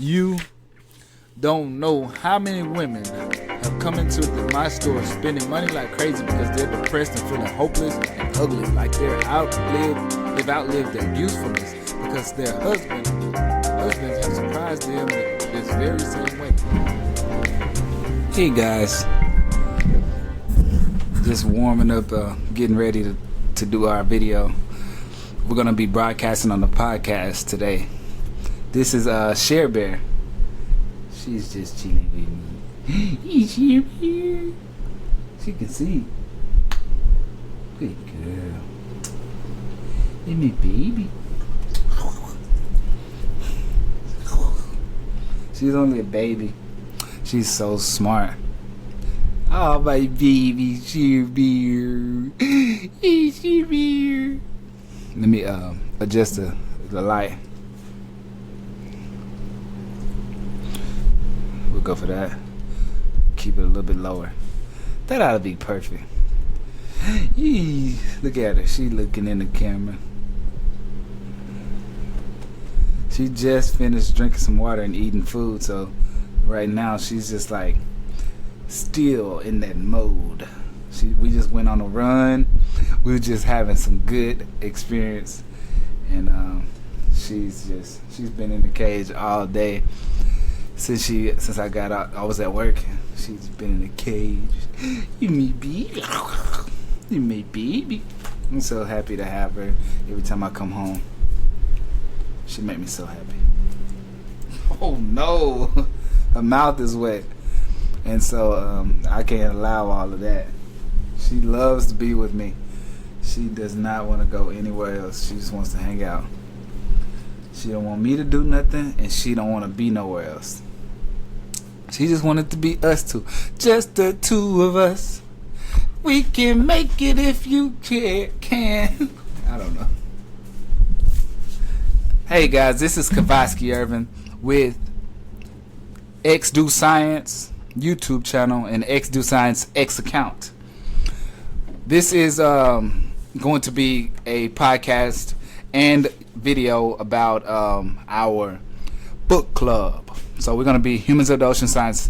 You don't know how many women have come into my store spending money like crazy because they're depressed and feeling hopeless and ugly, like they've outlived their usefulness because their husbands have surprised them this very same way. Hey guys, just warming up, getting ready to do our video. We're gonna be broadcasting on the podcast today. This is Share Bear. She's just chilling with me. He's here. She can see. Good girl. Hey, my baby. She's only a baby. She's so smart. Oh, my baby, Share Bear. Hey, Share Bear. Let me adjust the light. We'll go for that. Keep it a little bit lower. That ought to be perfect. Look at her. She looking in the camera. She just finished drinking some water and eating food, so right now she's just like still in that mode. We just went on a run. We were just having some good experience, and she's been in the cage all day since I got out. I was at work. She's been in the cage. You me baby. You me baby. I'm so happy to have her. Every time I come home, she make me so happy. Oh no, her mouth is wet, and so I can't allow all of that. She loves to be with me. She does not want to go anywhere else. She just wants to hang out. She don't want me to do nothing, and she don't want to be nowhere else. She just wanted to be us two. Just the two of us. We can make it if you can. I don't know. Hey guys, this is Kavosky Irvin with XDOSCIENCE YouTube channel and XDOSCIENCE X account. This is going to be a podcast and video about our book club. So we're going to be Humans of the Ocean Science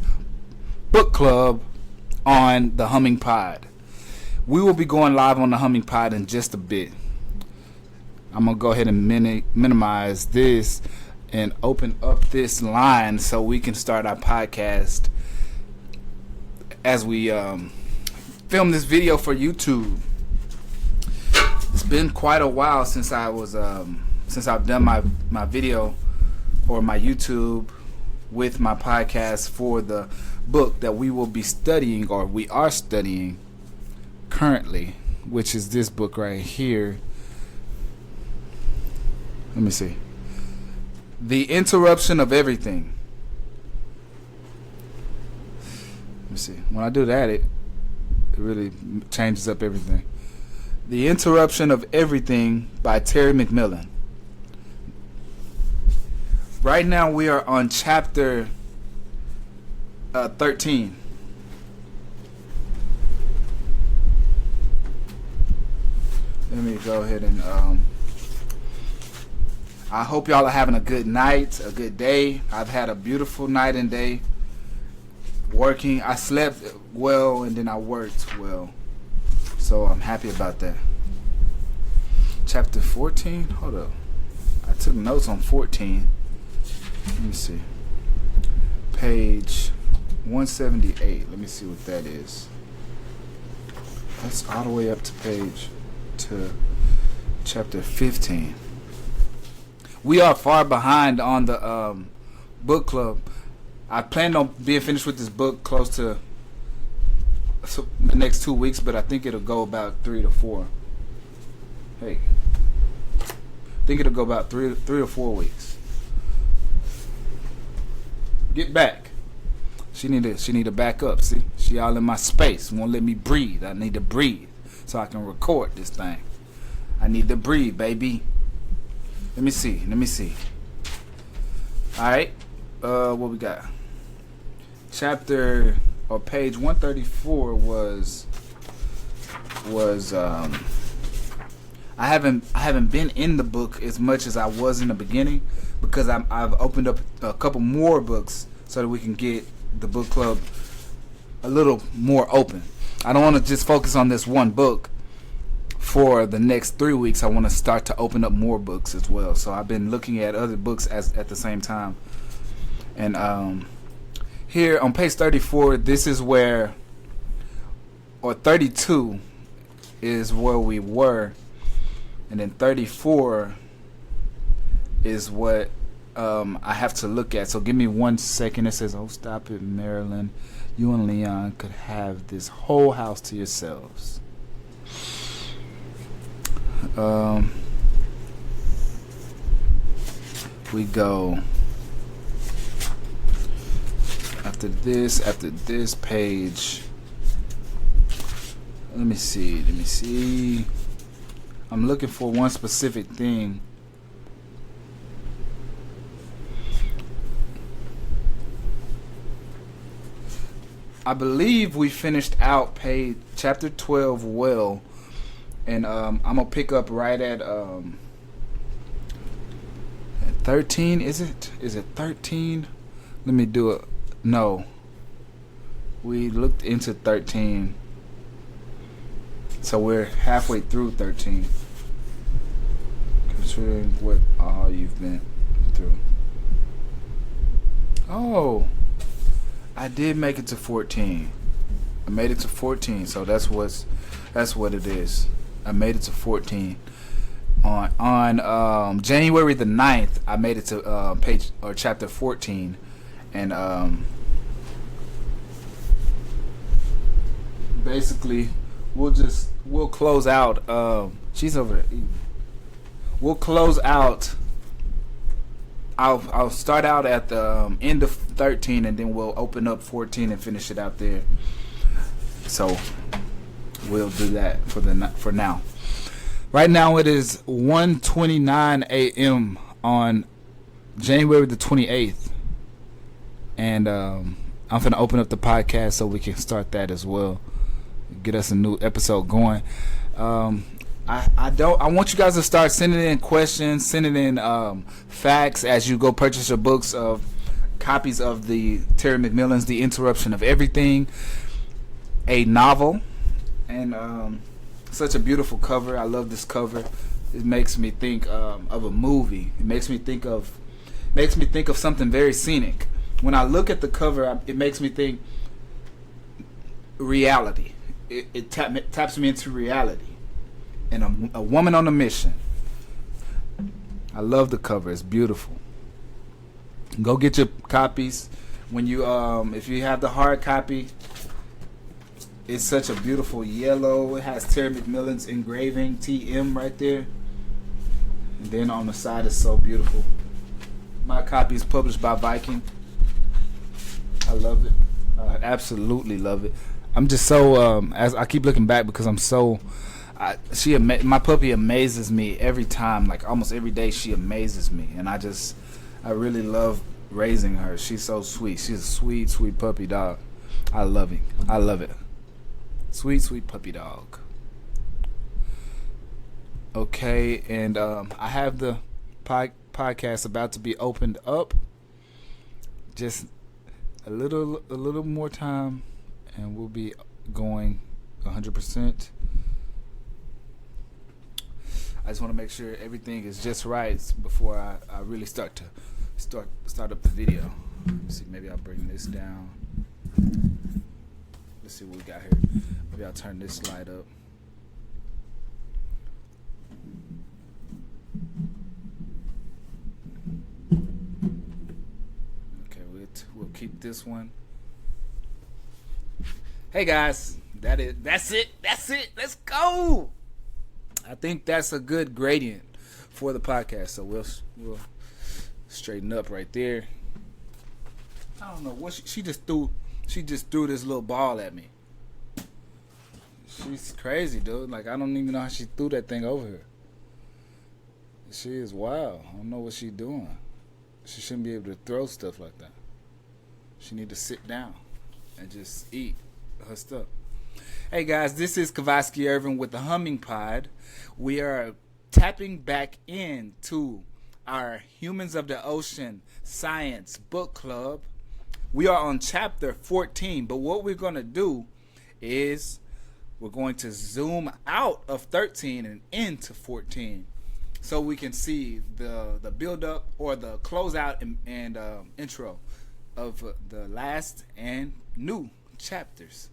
book club on the Humming Pod. We will be going live on the Humming Pod in just a bit. I'm going to go ahead and minimize this and open up this line so we can start our podcast as we film this video for YouTube. It's been quite a while since I've done my video or my YouTube with my podcast for the book that we will be studying, or we are studying currently, which is this book right here. Let me see. The Interruption of Everything. Let me see. When I do that, it really changes up everything. The Interruption of Everything by Terry McMillan. Right now we are on chapter 13. Let me go ahead and I hope y'all are having a good night, a good day. I've had a beautiful night and day working. I slept well and then I worked well, so I'm happy about that. Chapter 14. Hold up, I took notes on 14. Let me see. Page 178. Let me see what that is. That's all the way up to chapter 15. We are far behind on the book club. I plan on being finished with this book close to the next 2 weeks, but I think it'll go about 3 to 4. Hey, I think it'll go about 3 or 4 weeks. Get back. She need to back up. See, she all in my space. Won't let me breathe. I need to breathe so I can record this thing. I need to breathe, baby. Let me see. All right. What we got? Chapter or page 134 was I haven't been in the book as much as I was in the beginning, because I've opened up a couple more books so that we can get the book club a little more open. I don't want to just focus on this one book for the next 3 weeks. I want to start to open up more books as well. So I've been looking at other books at the same time. And here on page 34, this is where, or 32 is where we were, and then 34 is what I have to look at. So give me 1 second. It says, "Oh, stop it, Marilyn. You and Leon could have this whole house to yourselves." We go after this page. Let me see. I'm looking for one specific thing. I believe we finished out chapter 12 well, and I'm gonna pick up right at 13. Is it 13? Let me do it. No, we looked into 13, so we're halfway through 13. Considering what all you've been through. Oh, I did make it to 14. I made it to 14, so that's what it is. I made it to 14. On January the 9th, I made it to chapter 14, and basically we'll close out. She's over there. We'll close out. I'll start out at the end of 13, and then we'll open up 14 and finish it out there. So we'll do that for now. Right now it is 1:29 a.m. on January the 28th, and I'm gonna open up the podcast so we can start that as well. Get us a new episode going. I want you guys to start sending in questions, sending in facts as you go purchase your books of copies of the Terry McMillan's The Interruption of Everything, a novel, and such a beautiful cover. I love this cover. It makes me think of a movie. It makes me think of something very scenic. When I look at the cover, it makes me think reality. It taps me into reality. And a woman on a mission. I love the cover. It's beautiful. Go get your copies. When you if you have the hard copy, it's such a beautiful yellow. It has Terry McMillan's engraving, TM, right there. And then on the side, it's so beautiful. My copy is published by Viking. I love it. I absolutely love it. I'm just so as I keep looking back because I'm so. My puppy amazes me every time. Like almost every day, she amazes me, and I really love raising her. She's so sweet. She's a sweet, sweet puppy dog. I love it. Sweet, sweet puppy dog. Okay, and I have the podcast about to be opened up. Just a little more time, and we'll be going 100%. I just want to make sure everything is just right before I really start up the video. Let's see, maybe I'll bring this down. Let's see what we got here. Maybe I'll turn this slide up. Okay, we'll keep this one. Hey guys, that's it. Let's go. I think that's a good gradient for the podcast, so we'll straighten up right there. I don't know what she just threw. She just threw this little ball at me. She's crazy, dude. Like I don't even know how she threw that thing over here. She is wild. I don't know what she's doing. She shouldn't be able to throw stuff like that. She need to sit down and just eat her stuff. Hey guys, this is Kavosky Irvin with the Humming Pod. We are tapping back into our Humans of the Ocean Science Book Club. We are on chapter 14, but what we're going to do is we're going to zoom out of 13 and into 14 so we can see the build up or the closeout and intro of the last and new chapters.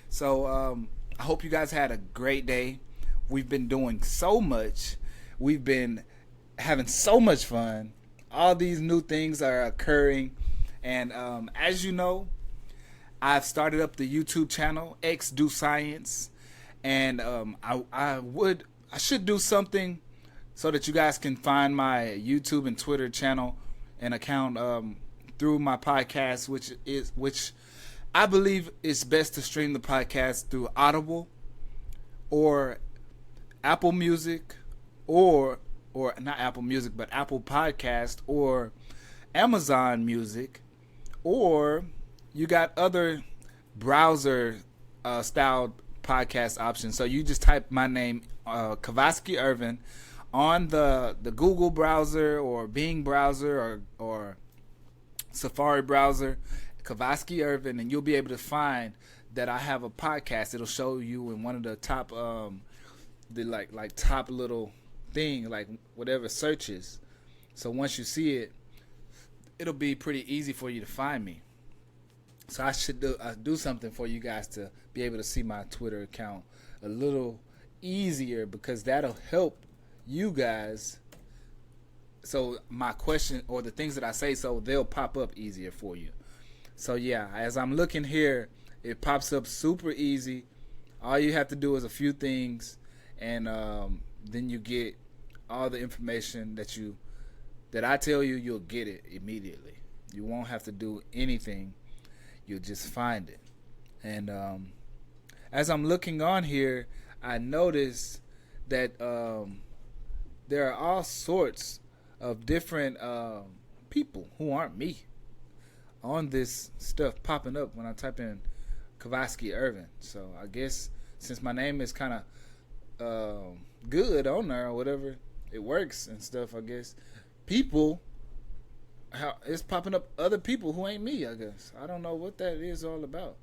So I hope you guys had a great day. We've been doing so much. We've been having so much fun. All these new things are occurring. And as you know, I've started up the YouTube channel, XDOSCIENCE. And I should do something so that you guys can find my YouTube and Twitter channel and account through my podcast, which I believe it's best to stream the podcast through Audible or Apple Music or not Apple Music, but Apple Podcast or Amazon Music, or you got other browser styled podcast options. So you just type my name, Kavosky Irvin, on the Google browser or Bing browser or Safari browser, Kavosky Irvin, and you'll be able to find that I have a podcast. It'll show you in one of the top the like top little thing, like whatever searches. So once you see it, it'll be pretty easy for you to find me. So I should do something for you guys to be able to see my Twitter account a little easier, because that'll help you guys. So my question or the things that I say, so they'll pop up easier for you. So yeah, as I'm looking here, it pops up super easy. All you have to do is a few things, and then you get all the information that I tell you. You'll get it immediately. You won't have to do anything. You'll just find it. And as I'm looking on here, I notice that there are all sorts of different people who aren't me on this stuff popping up when I type in Kavosky Irvin. So I guess since my name is kind of good on there or whatever, it works and stuff, I guess it's popping up other people who ain't me, I guess. I don't know what that is all about.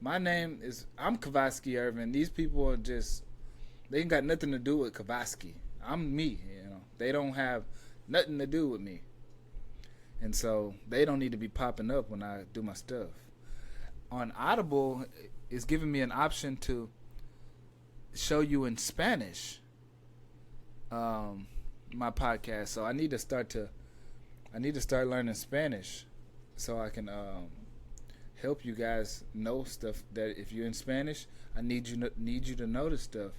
My name is, I'm Kavosky Irvin. These people are just, they ain't got nothing to do with Kavosky. I'm me, They don't have nothing to do with me. And so they don't need to be popping up when I do my stuff. On Audible, it's giving me an option to show you in Spanish my podcast. So I need to start learning Spanish so I can help you guys know stuff that if you're in Spanish, I need you to know this stuff.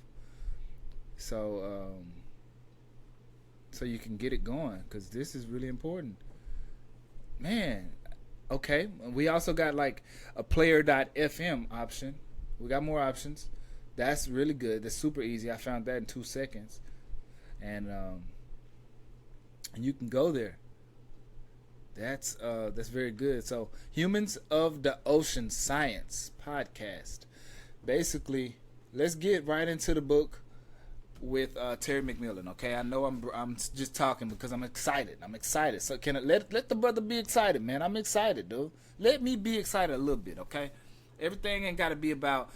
So so you can get it going, because this is really important. Man, okay. We also got like a player.fm option. We got more options. That's really good. That's super easy. I found that in 2 seconds. And you can go there. That's very good. So, Humans of the Ocean Science podcast. Basically, let's get right into the book with Terry McMillan. Okay, I know I'm just talking because I'm excited. So can I let the brother be excited, man? I'm excited, dude. Let me be excited a little bit, okay? Everything ain't got to be about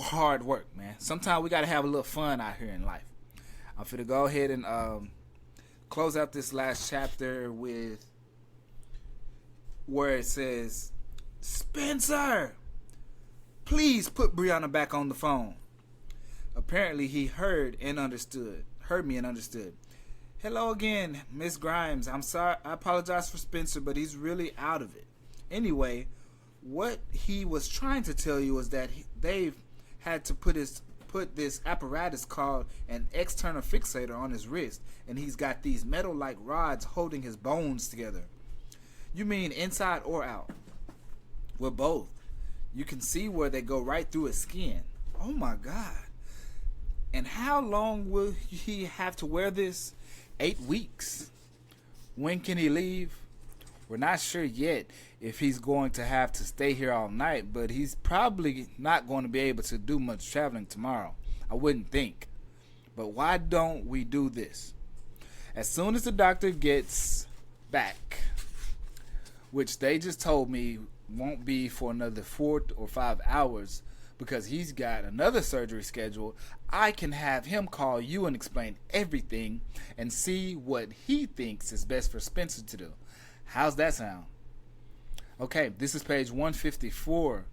hard work, man. Sometimes we got to have a little fun out here in life. I'm finna go ahead and close out this last chapter with where it says, Spencer, please put Brianna back on the phone. Apparently he heard me and understood. Hello again, Miss Grimes. I'm sorry. I apologize for Spencer, but he's really out of it. Anyway, what he was trying to tell you is that they've had to put this apparatus called an external fixator on his wrist, and he's got these metal-like rods holding his bones together. You mean inside or out? Well, both. You can see where they go right through his skin. Oh my God. And how long will he have to wear this? 8 weeks. When can he leave? We're not sure yet if he's going to have to stay here all night, but he's probably not going to be able to do much traveling tomorrow. I wouldn't think. But why don't we do this? As soon as the doctor gets back, which they just told me won't be for another 4 or 5 hours because he's got another surgery scheduled, I can have him call you and explain everything and see what he thinks is best for Spencer to do. How's that sound? Okay, this is page 154.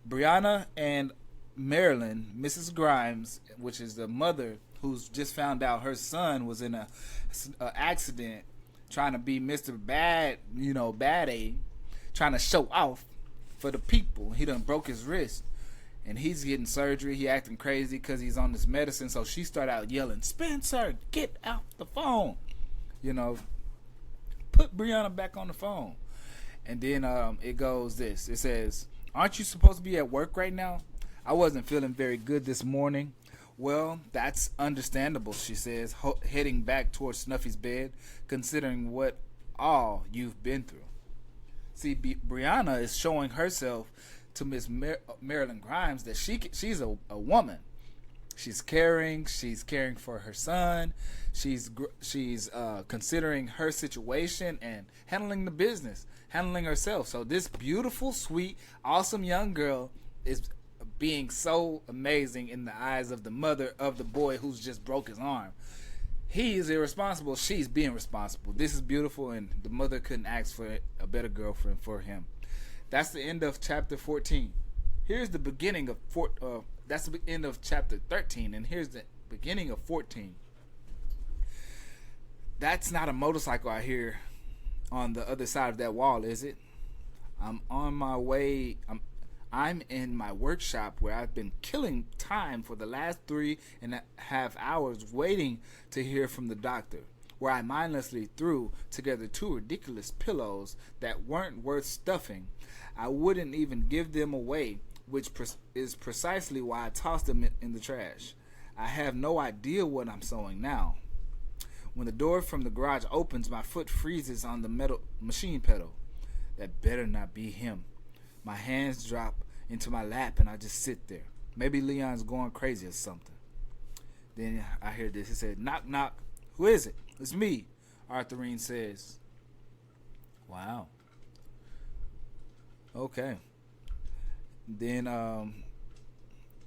Brianna and Marilyn, Mrs. Grimes, which is the mother who's just found out her son was in a accident trying to be Mr. Bad, Bad A, trying to show off for the people. He done broke his wrist and he's getting surgery. He acting crazy because he's on this medicine. So she started out yelling, "Spencer, get out the phone." Put Brianna back on the phone. And then it goes this. It says, "Aren't you supposed to be at work right now? I wasn't feeling very good this morning." "Well, that's understandable," she says, heading back towards Snuffy's bed, "considering what all you've been through." See, Brianna is showing herself to Miss Marilyn Grimes that she's a woman. She's caring. She's caring for her son. She's considering her situation and handling the business, handling herself. So this beautiful, sweet, awesome young girl is being so amazing in the eyes of the mother of the boy who's just broke his arm. He is irresponsible. She's being responsible. This is beautiful, and the mother couldn't ask for a better girlfriend for him. That's the end of chapter 14. Here's the beginning of that's the end of chapter 13, and here's the beginning of 14. That's not a motorcycle I hear on the other side of that wall, is it? I'm on my way. I'm in my workshop where I've been killing time for the last 3.5 hours waiting to hear from the doctor, where I mindlessly threw together 2 ridiculous pillows that weren't worth stuffing. I wouldn't even give them away, which is precisely why I tossed them in the trash. I have no idea what I'm sewing now. When the door from the garage opens, my foot freezes on the metal machine pedal. That better not be him. My hands drop into my lap and I just sit there. Maybe Leon's going crazy or something. Then I hear this. It said, "Knock, knock. Who is it?" "It's me," Arthurine says. Wow. Okay. Then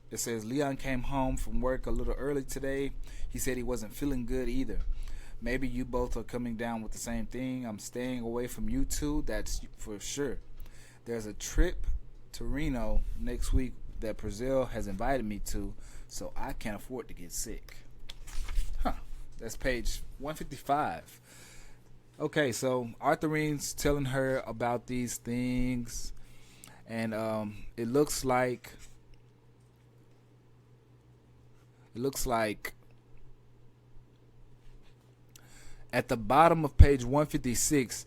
it says, "Leon came home from work a little early today. He said he wasn't feeling good either. Maybe you both are coming down with the same thing. I'm staying away from you two, that's for sure. There's a trip to Reno next week that Brazil has invited me to, so I can't afford to get sick." That's page 155. Okay, so Arthurine's telling her about these things, and it looks like at the bottom of page 156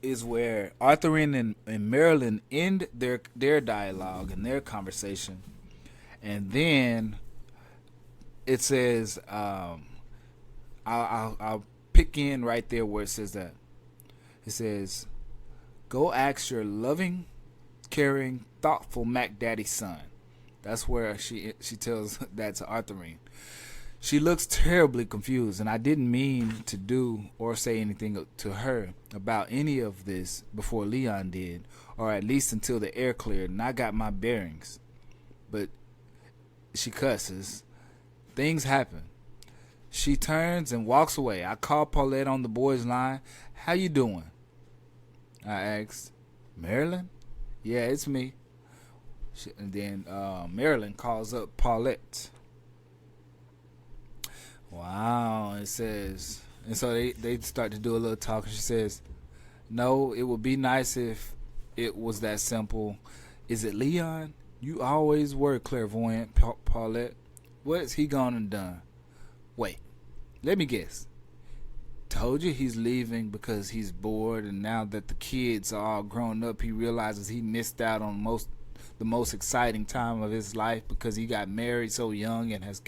is where Arthurine and Marilyn end their dialogue and their conversation. And then it says, I'll pick in right there where it says that. It says, "Go ask your loving, caring, thoughtful Mac Daddy son." That's where she tells that to Arthurine. She looks terribly confused, and I didn't mean to do or say anything to her about any of this before Leon did, or at least until the air cleared and I got my bearings. But she cusses. Things happen. She turns and walks away. I call Paulette on the boys' line. "How you doing?" I asked. "Marilyn?" "Yeah, it's me." And then Marilyn calls up Paulette. Wow, it says. And so they start to do a little talk. She says, "No, it would be nice if it was that simple. Is it Leon? You always were clairvoyant, Paulette. What's he gone and done? Wait, let me guess. Told you he's leaving because he's bored, and now that the kids are all grown up, he realizes he missed out on the most exciting time of his life because he got married so young and has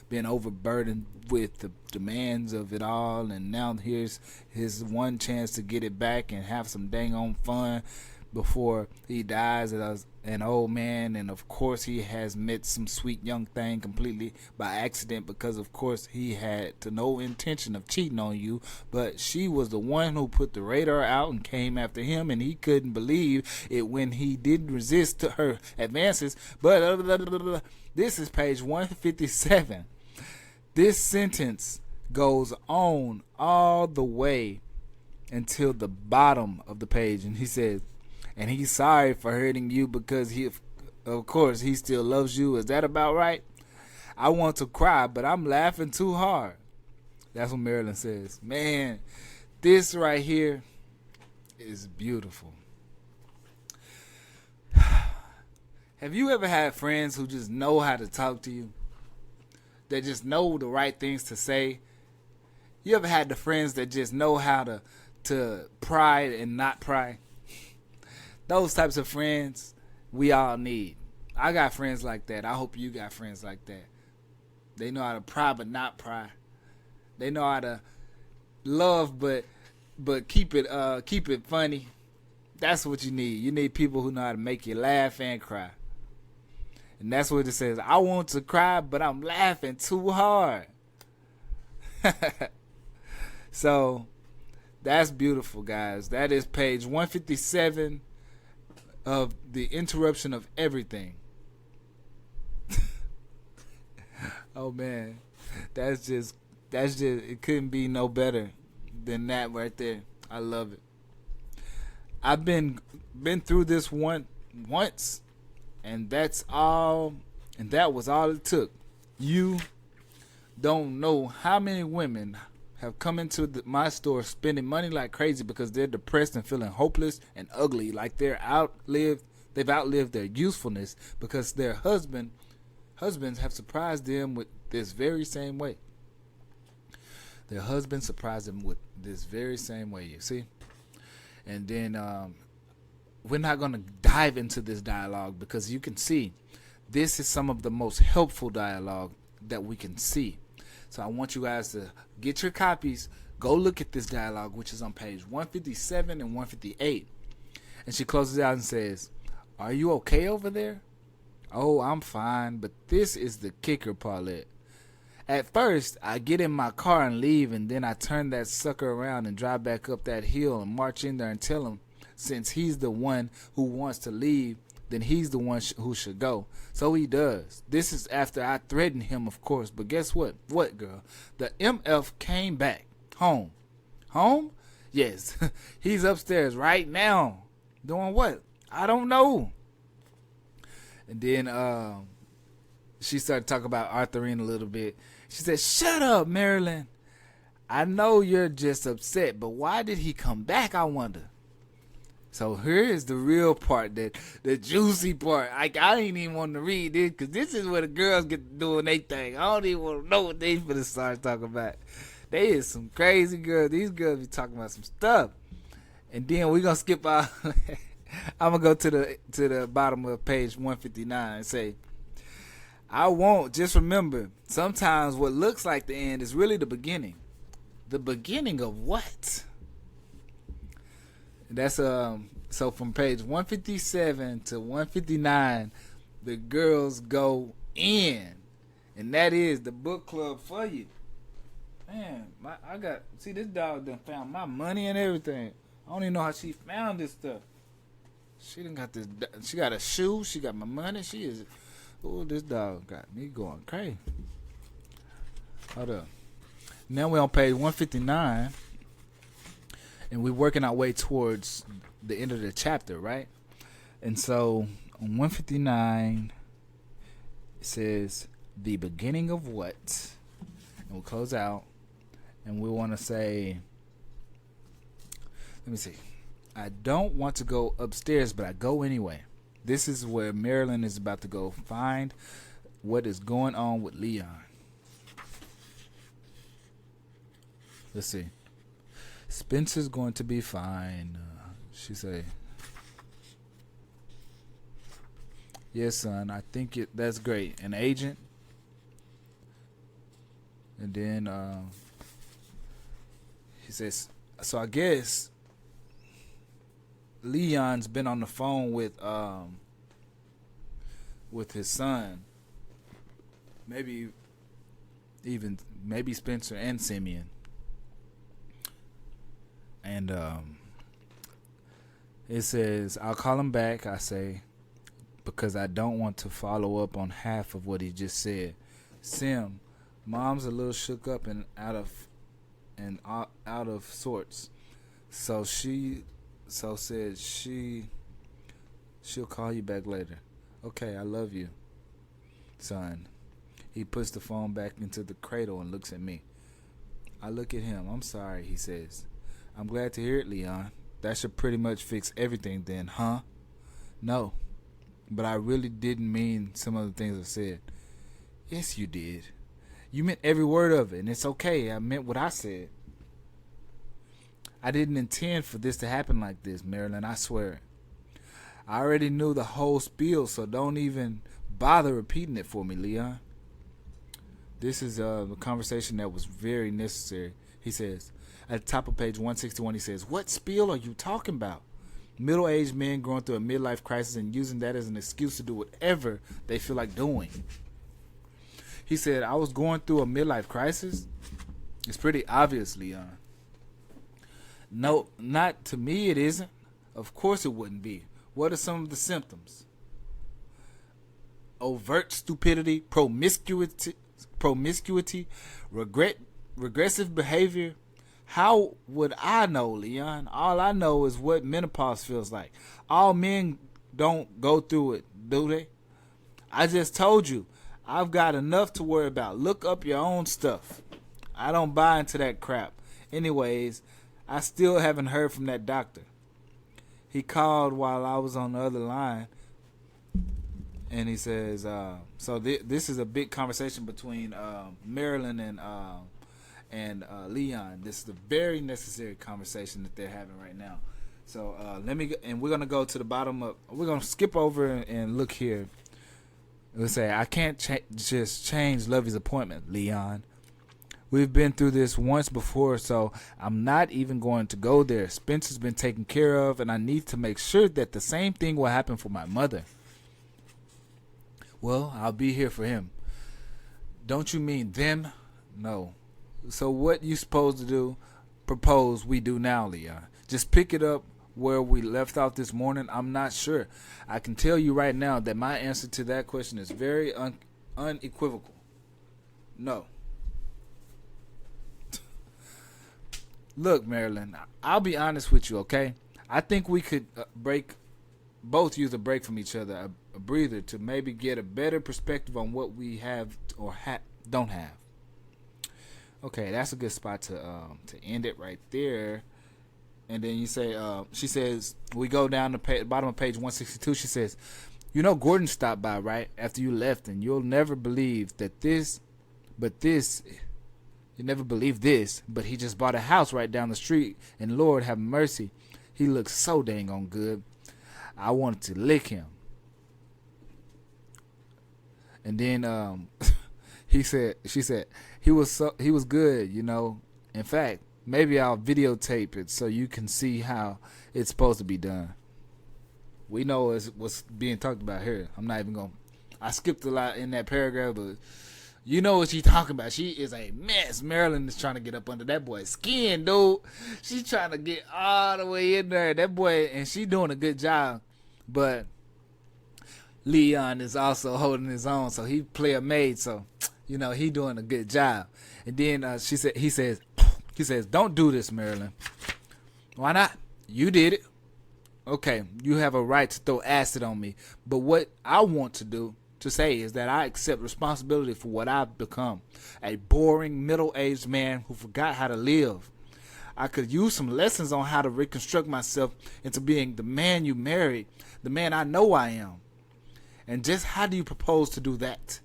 been overburdened with the demands of it all, and now here's his one chance to get it back and have some dang on fun. before he dies as an old man, and of course he has met some sweet young thing completely by accident, because of course he had to no intention of cheating on you, but she was the one who put the radar out and came after him, and he couldn't believe it when he didn't resist to her advances. But this is page 157. This sentence goes on all the way until the bottom of the page, and he says, and he's sorry for hurting you because he, of course, he still loves you. Is that about right? I want to cry, but I'm laughing too hard. That's what Marilyn says. Man, this right here is beautiful. Have you ever had friends who just know how to talk to you? That just know the right things to say? You ever had the friends that just know how to pry and not pry? Those types of friends we all need. I got friends like that. I hope you got friends like that. They know how to pry but not pry. They know how to love but keep it funny. That's what you need. You need people who know how to make you laugh and cry. And that's what it says. I want to cry, but I'm laughing too hard. So that's beautiful, guys. That is page 157 of The Interruption of Everything. Oh man, that's just it couldn't be no better than that right there. I love it. I've been through this once, and that's all, and that was all it took. You don't know how many women have come into my store spending money like crazy because they're depressed and feeling hopeless and ugly, like they've outlived their usefulness, because their husbands have surprised them with this very same way. Their husband surprised them with this very same way, you see? And then we're not going to dive into this dialogue because you can see this is some of the most helpful dialogue that we can see. So I want you guys to get your copies, go look at this dialogue, which is on page 157 and 158. And she closes out and says, "Are you okay over there?" "Oh, I'm fine, but this is the kicker, Paulette. At first, I get in my car and leave, and then I turn that sucker around and drive back up that hill and march in there and tell him, since he's the one who wants to leave, then he's the one who should go. So he does. This is after I threatened him, of course. But guess what? What, girl? The MF came back. Home. Home? Yes. He's upstairs right now. Doing what? I don't know." And then she started talking about Arthurine a little bit. She said, "Shut up, Marilyn. I know you're just upset, but why did he come back, I wonder?" So here is the real part, the juicy part. I ain't even want to read this because this is where the girls get to doing their thing. I don't even want to know what they finna start talking about. They is some crazy girls. These girls be talking about some stuff. And then we're gonna skip out. I'm gonna go to the bottom of page 159 and say, "I won't. Just remember, sometimes what looks like the end is really the beginning." The beginning of what? That's so from page 157 to 159, the girls go in, and that is the book club for you. Man, this dog done found my money and everything. I don't even know how she found this stuff. She done got this. She got a shoe. She got my money. This dog got me going crazy. Hold up. Now we're on page 159. And we're working our way towards the end of the chapter, right? And so on 159, it says, "The beginning of what?" And we'll close out. And we want to say, let me see. "I don't want to go upstairs, but I go anyway." This is where Marilyn is about to go find what is going on with Leon. Let's see. "Spencer's going to be fine," she say. "Yes, son, I think that's great. An agent?" And then he says, "So I guess Leon's been on the phone with his son, maybe Spencer and Simeon, and it says, I'll call him back, I say, because I don't want to follow up on half of what he just said. Sim, mom's a little shook up and out of sorts. So said she'll call you back later. Okay, I love you, son. He puts the phone back into the cradle and looks at me. I look at him. I'm sorry, he says. I'm glad to hear it, Leon. That should pretty much fix everything then, huh? No, but I really didn't mean some of the things I said. Yes, you did. You meant every word of it, and it's okay. I meant what I said. I didn't intend for this to happen like this, Marilyn, I swear. I already knew the whole spiel, so don't even bother repeating it for me, Leon. This is a conversation that was very necessary, he says. At the top of page 161, he says, what spiel are you talking about? Middle-aged men going through a midlife crisis and using that as an excuse to do whatever they feel like doing. He said, I was going through a midlife crisis? It's pretty obvious, Leon. No, not to me it isn't. Of course it wouldn't be. What are some of the symptoms? Overt stupidity, promiscuity, regressive behavior. How would I know, Leon? All I know is what menopause feels like. All men don't go through it, do they? I just told you, I've got enough to worry about. Look up your own stuff. I don't buy into that crap. Anyways, I still haven't heard from that doctor. He called while I was on the other line, and he says, this is a big conversation between Marilyn and Leon. This is a very necessary conversation that they're having right now. So we're gonna go to the bottom of. We're gonna skip over and look here. Let's say I can't just change Lovey's appointment, Leon. We've been through this once before, so I'm not even going to go there. Spencer's been taken care of, and I need to make sure that the same thing will happen for my mother. Well, I'll be here for him. Don't you mean them? No. So what you supposed to propose we do now, Leon? Just pick it up where we left off this morning? I'm not sure. I can tell you right now that my answer to that question is very unequivocal. No. Look, Marilyn, I'll be honest with you, okay? I think we could both use a break from each other, a breather, to maybe get a better perspective on what we have or don't have. Okay, that's a good spot to end it right there. And then you say, she says, we go down to bottom of page 162. She says, you know Gordon stopped by, right, after you left, and you'll never believe that you never believe this, but he just bought a house right down the street, and Lord have mercy, he looks so dang on good. I wanted to lick him. And then she said he was good, you know. In fact, maybe I'll videotape it so you can see how it's supposed to be done. We know what's being talked about here. I'm not even going to. I skipped a lot in that paragraph, but you know what she's talking about. She is a mess. Marilyn is trying to get up under that boy's skin, dude. She's trying to get all the way in there. That boy, and she doing a good job. But Leon is also holding his own, so he play a maid, so you know he doing a good job. And then he says, don't do this, Marilyn. Why not? You did it. Okay, you have a right to throw acid on me. But what I want to say is that I accept responsibility for what I've become. A boring, middle-aged man who forgot how to live. I could use some lessons on how to reconstruct myself into being the man you married, the man I know I am. And just how do you propose to do that?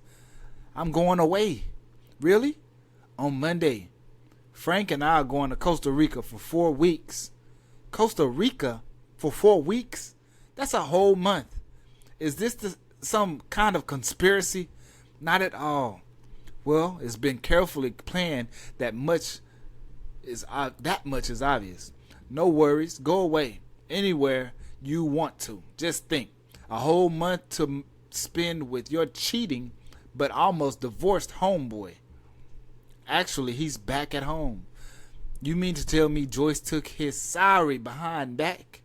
I'm going away. Really? On Monday. Frank and I are going to Costa Rica for 4 weeks. Costa Rica for 4 weeks? That's a whole month. Is this some kind of conspiracy? Not at all. Well, it's been carefully planned. That much is obvious. No worries. Go away. Anywhere you want to. Just think. A whole month to spend with your cheating but almost divorced homeboy. Actually, he's back at home. You mean to tell me Joyce took his sorry behind back?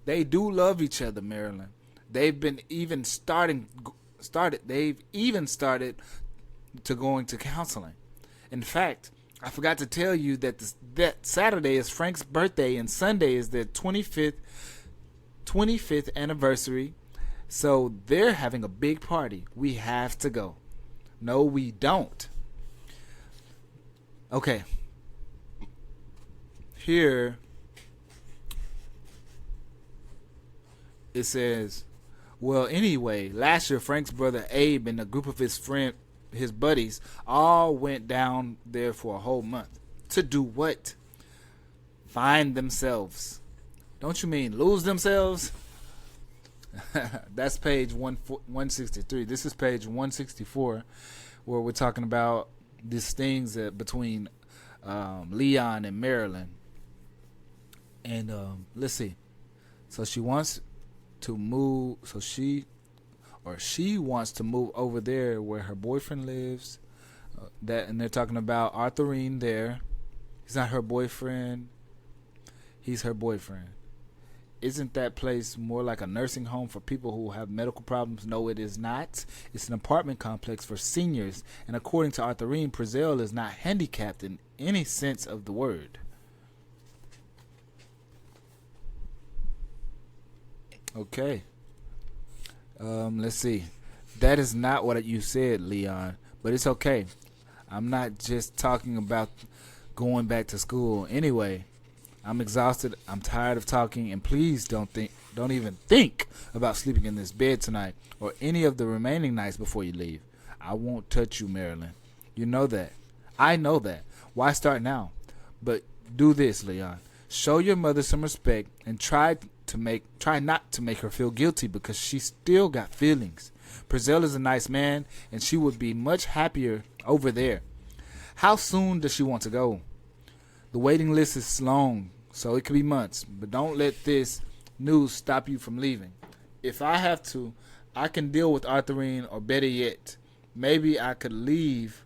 They do love each other, Marilyn. They've been even They've even started to going to counseling. In fact, I forgot to tell you that that Saturday is Frank's birthday and Sunday is their 25th anniversary. So they're having a big party. We have to go. No, we don't. Okay. Here it says, well, anyway, last year Frank's brother Abe and a group of his buddies, all went down there for a whole month. To do what? Find themselves. Don't you mean lose themselves? That's page 163. This is page 164, where we're talking about these things between Leon and Marilyn. And let's see. So she wants to move. So she wants to move over there where her boyfriend lives. And they're talking about Arthurine there. He's not her boyfriend. He's her boyfriend. Isn't that place more like a nursing home for people who have medical problems? No, it is not. It's an apartment complex for seniors. And according to Arthurine, Prezell is not handicapped in any sense of the word. Okay. Let's see. That is not what you said, Leon. But it's okay. I'm not just talking about going back to school. Anyway, I'm exhausted. I'm tired of talking, and please don't even think about sleeping in this bed tonight or any of the remaining nights before you leave. I won't touch you, Marilyn. You know that. I know that. Why start now? But do this, Leon. Show your mother some respect and try not to make her feel guilty because she's still got feelings. Prezell is a nice man, and she would be much happier over there. How soon does she want to go? The waiting list is long, so it could be months, but don't let this news stop you from leaving. If I have to, I can deal with Arthurine, or better yet, maybe I could leave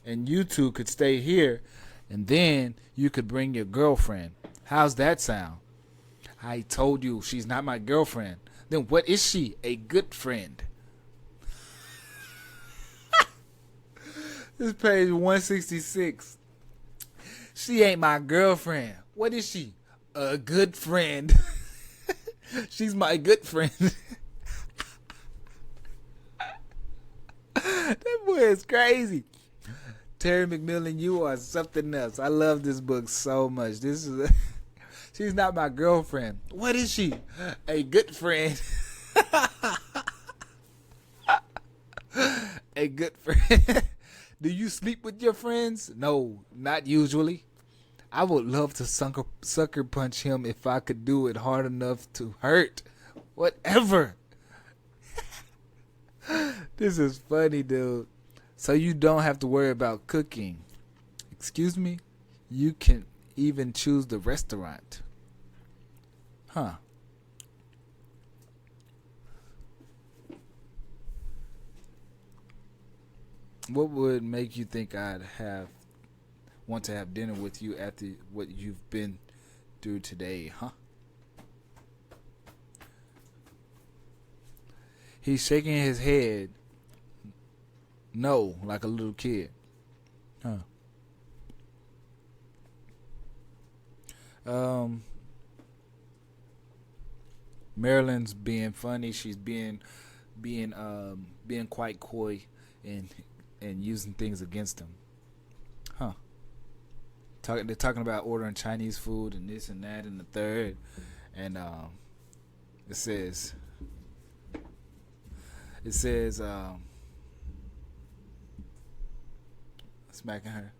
and you two could stay here, and then you could bring your girlfriend. How's that sound? I told you she's not my girlfriend. Then what is she? A good friend. This is page 166. She ain't my girlfriend. What is she? A good friend. She's my good friend. That boy is crazy. Terry McMillan, you are something else. I love this book so much. She's not my girlfriend. What is she? A good friend. A good friend. Do you sleep with your friends? No, not usually. I would love to sucker punch him if I could do it hard enough to hurt. Whatever. This is funny, dude. So you don't have to worry about cooking. Excuse me? You can even choose the restaurant. Huh. What would make you think I'd want to have dinner with you after what you've been through today, huh? He's shaking his head. No, like a little kid. Huh. Marilyn's being funny. She's being quite coy and using things against him. Huh. They're talking about ordering Chinese food and this and that and the third. And it says smacking her.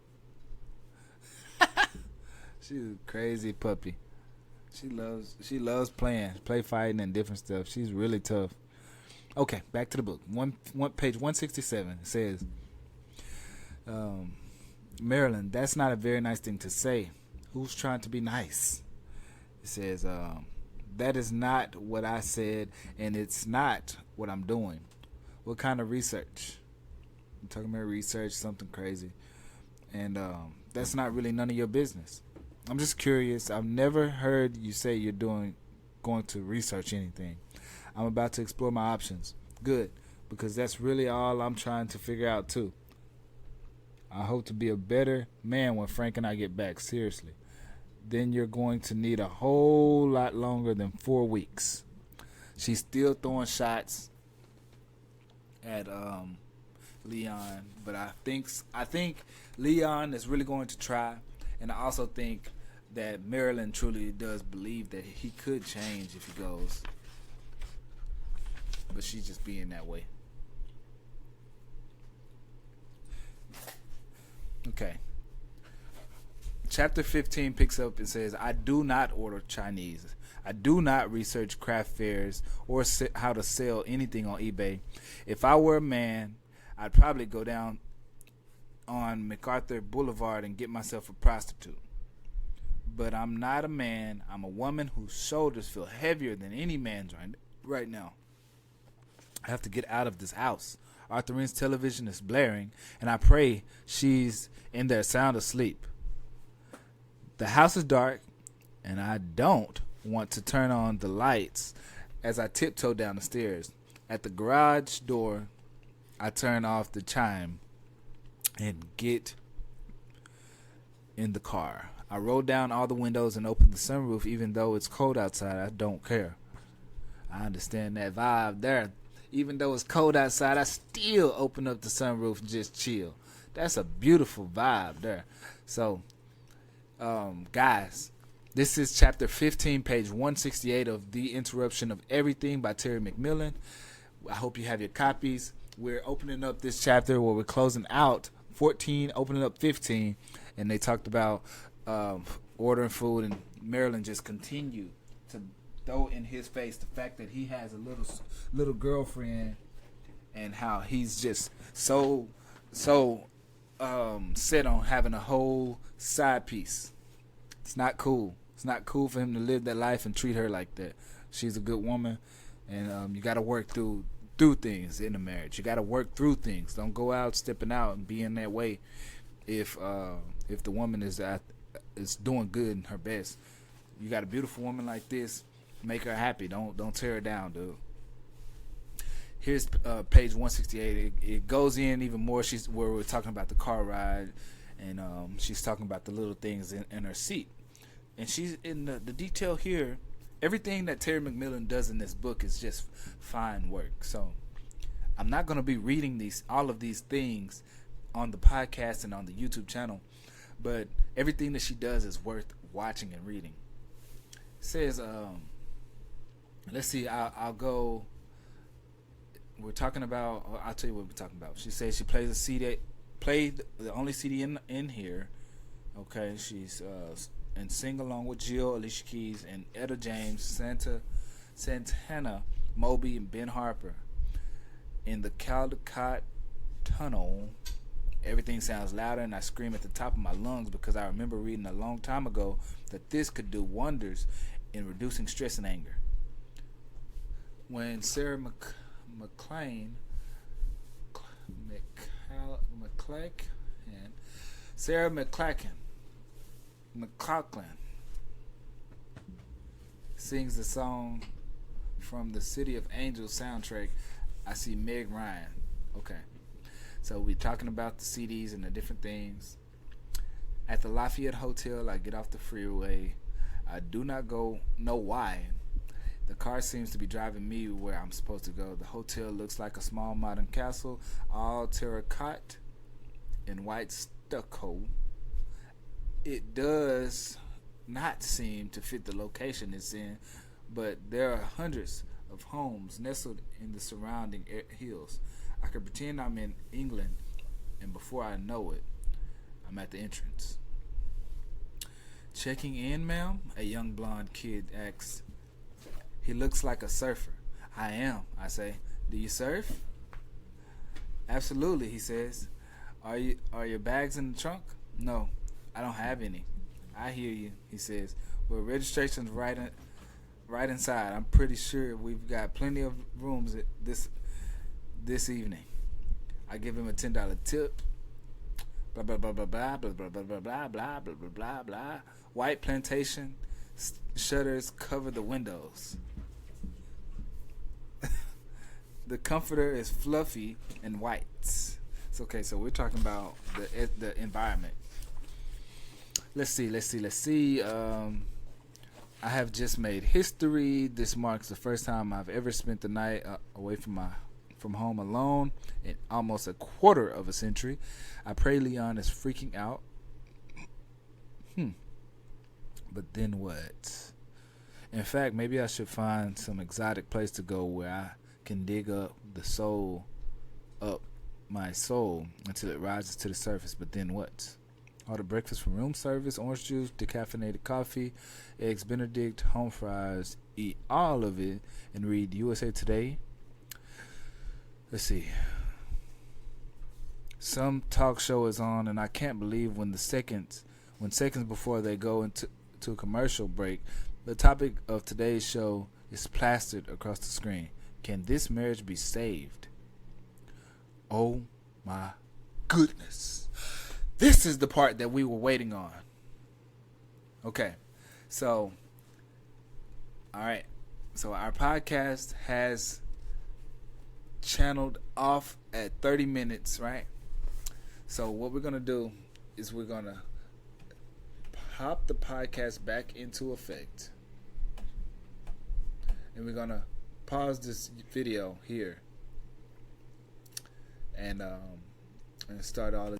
She's a crazy puppy. She loves play fighting and different stuff. She's really tough. Okay, back to the book. One page 167. It says, Marilyn, that's not a very nice thing to say. Who's trying to be nice? It says, That is not what I said, and it's not what I'm doing. What kind of research? I'm talking about research, something crazy. And that's not really none of your business. I'm just curious. I've never heard you say you're going to research anything. I'm about to explore my options. Good, because that's really all I'm trying to figure out too. I hope to be a better man when Frank and I get back. Seriously. Then you're going to need a whole lot longer than 4 weeks. She's still throwing shots at Leon, but I think Leon is really going to try, and I also think that Marilyn truly does believe that he could change if he goes, but she's just being that way. Okay. Chapter 15 picks up and says, I do not order Chinese. I do not research craft fairs or how to sell anything on eBay. If I were a man, I'd probably go down on MacArthur Boulevard and get myself a prostitute. But I'm not a man. I'm a woman whose shoulders feel heavier than any man's right now. I have to get out of this house. Arthurine's television is blaring, and I pray she's in there sound asleep. The house is dark, and I don't want to turn on the lights as I tiptoe down the stairs. At the garage door, I turn off the chime and get in the car. I roll down all the windows and open the sunroof. Even though it's cold outside, I don't care. I understand that vibe there. Even though it's cold outside, I still open up the sunroof and just chill. That's a beautiful vibe there. So, guys, this is chapter 15, page 168 of The Interruption of Everything by Terry McMillan. I hope you have your copies. We're opening up this chapter where we're closing out 14, opening up 15, and they talked about ordering food, and Marilyn just continued to throw in his face the fact that he has a little girlfriend, and how he's just so set on having a whole side piece. It's not cool. It's not cool for him to live that life and treat her like that. She's a good woman, and you got to work through things in a marriage. You got to work through things. Don't go out stepping out and being that way if the woman is doing good and her best. You got a beautiful woman like this, make her happy. Don't tear her down, dude. Here's page 168. It goes in even more. Where we're talking about the car ride, and she's talking about the little things in her seat. And she's in the detail here. Everything that Terry McMillan does in this book is just fine work. So I'm not going to be reading all of these things on the podcast and on the YouTube channel, but everything that she does is worth watching and reading. It says, let's see, I'll go. We're talking about. I'll tell you what we're talking about. She says she plays a CD, played the only CD in here. Okay, she's and sing along with Jill, Alicia Keys, and Etta James, Santana, Moby, and Ben Harper. In the Caldecott Tunnel, everything sounds louder, and I scream at the top of my lungs because I remember reading a long time ago that this could do wonders in reducing stress and anger. When Sarah McLachlan sings the song from the City of Angels soundtrack, I see Meg Ryan. Okay, so we're talking about the CDs and the different things. At the Lafayette Hotel, I get off the freeway. I do not know why. The car seems to be driving me where I'm supposed to go. The hotel looks like a small modern castle, all terracotta and white stucco. It does not seem to fit the location it's in, but there are hundreds of homes nestled in the surrounding hills. I could pretend I'm in England, and before I know it, I'm at the entrance. Checking in, ma'am? A young blonde kid asks. He looks like a surfer. I am, I say. Do you surf? Absolutely, he says. Are your bags in the trunk? No, I don't have any. I hear you, he says. Well, registration's right right inside. I'm pretty sure we've got plenty of rooms at this evening. I give him a $10 tip. Blah blah blah blah blah blah blah blah blah blah blah blah blah blah blah. White plantation shutters cover the windows. The comforter is fluffy and white. It's okay. So we're talking about the environment. Let's see. I have just made history. This marks the first time I've ever spent the night away from home alone in almost a quarter of a century. I pray Leon is freaking out. But then what? In fact, maybe I should find some exotic place to go where I can dig up my soul until it rises to the surface. But then what? Order breakfast from room service, orange juice, decaffeinated coffee, eggs Benedict, home fries, eat all of it, and read USA Today. Let's see. Some talk show is on, and I can't believe when seconds before they go into a commercial break, the topic of today's show is plastered across the screen. Can this marriage be saved? Oh my goodness. This is the part that we were waiting on. Okay. So, all right. So our podcast has channeled off at 30 minutes, right? So what we're going to do is we're going to pop the podcast back into effect. And we're going to pause this video here. And start all